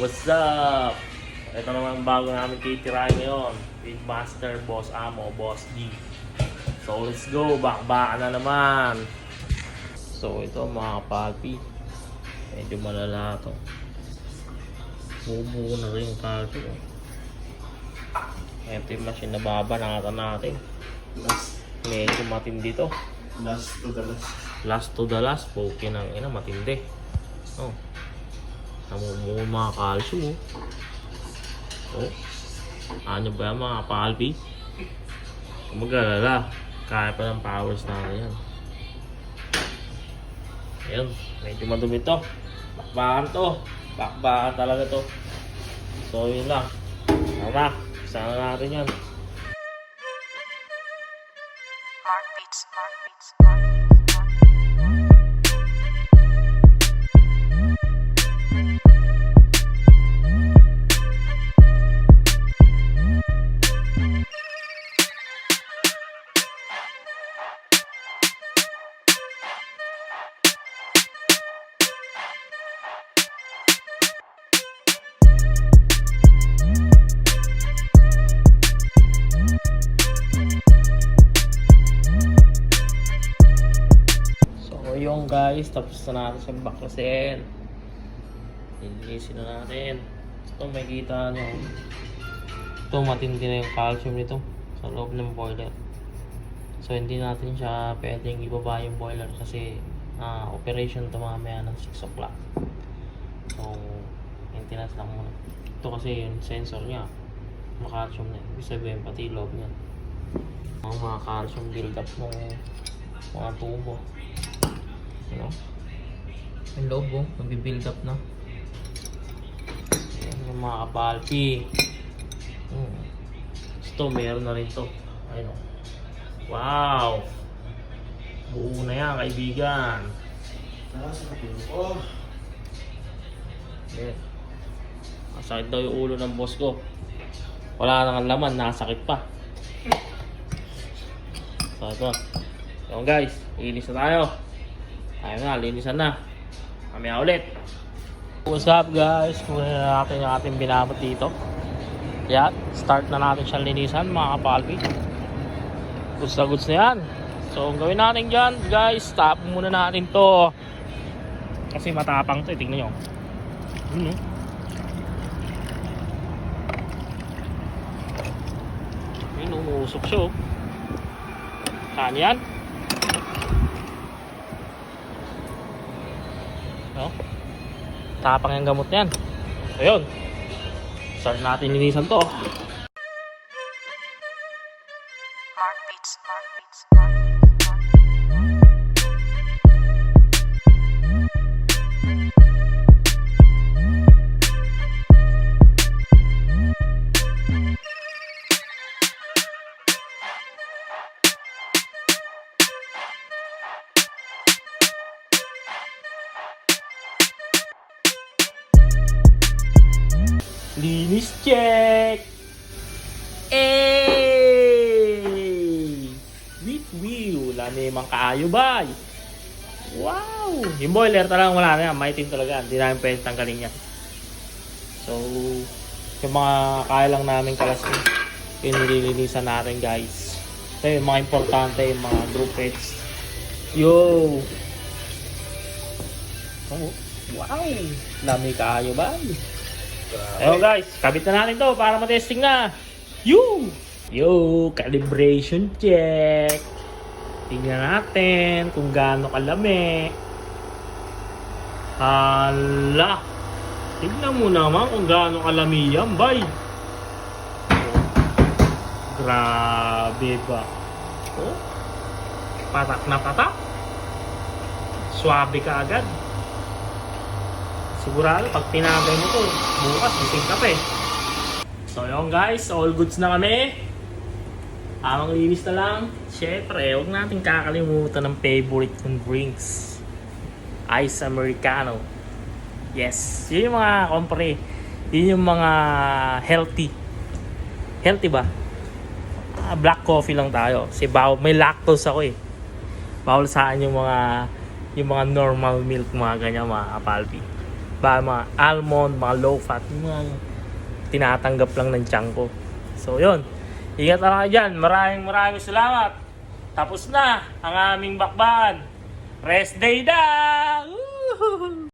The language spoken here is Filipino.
what's up? Ito naman bago namin titirahin ngayon. Speedmaster, Boss Amo, Boss D. So let's go, bakbakan na naman. So ito mga kapalpi, medyo malala to. Bubuo na rin yung kalpi. Ito yung machine na babanatan natin. Medyo matindi to. Last to the last. Last to the last, poke ng ina, matindi. Oh. Namumuo mga calcium. Oh. Ano ba yan mga kapalpi? Kung mag-alala, kaya pa ng powers natin yan. Ayan, medyo madumi to. Bakbakan to. Bakbakan talaga to. So yun lang. Tama, sana natin yan. Mark Beats. Yung guys, tapos na natin sa baklasin. Lilinisin na natin. Ito makikita nyo. Ito matindi na yung calcium nito sa loob ng boiler. So hindi natin siya pwedeng ibaba yung boiler kasi operation ito mamaya ng 6 o'clock. So maintenance lang muna. Ito kasi yung sensor nya calcium na yun. Ibig sabihin pati loob nya mga calcium build up ng mga tubo. You know? Yung loob mo, nag-build up na. Ayan yung mga kapalpi. Ito, meron na rin to. Ayun o. Wow! Buo na yan, kaibigan. Nasa kapilo ko. Ayan. Masakit daw yung ulo ng boss ko. Wala nang laman, nakasakit pa. So ito. Yung guys, ilis na tayo. Ayun na, linisan na. Mamaya ulit. What's up guys? Kunin na natin yung ating binabot dito. Yan, start na natin siyang linisan mga kapalpi. Goods na goods na yan. So ang gawin natin dyan guys, stop muna natin to. Kasi matapang to, tignan nyo. Ayun, umusok siya. Saan yan? No? Tapang yung gamot niyan. Ayun. Start natin linisan to. Mark Beats. Linis check! Eh! Wala na yung mga kaayo ba? Wow! Yung boiler talagang wala na yan. Maitim talaga. Hindi namin pwede tanggalin yan. So, yung mga kaya lang namin kalasin, yung nililinisan natin guys. Ito yung mga importante, yung mga droopets. Yo! Oh, wow! Lami kaayo ba? Ayun guys, kabit na natin to para matesting na. Yo, calibration check. Tingnan natin kung gaano kalami. Hala. Tingnan mo naman kung gaano kalami yan, bay. Oh, grabe ba? Oh, patak na patak. Swabe ka agad. Sigurado pag tinagay mo to, bukas gising ka pa eh. So yun guys, all goods na kami. Amang linis na lang. Syempre, huwag natin kakalimutan ng favorite kong drinks. Ice Americano. Yes, yun yung mga kompre. Yun yung mga healthy. Healthy ba? Black coffee lang tayo. Kasi may lactose ako eh. Bawal sa akin yung mga normal milk, mga ganyan, mga kapalpi. ba, mga almond, mga low fat, mga tinatanggap lang ng tiyan ko. So yun, ingat na lang kayo dyan. Maraming salamat. Tapos na ang aming bakbakan. Rest day na! Woohoo!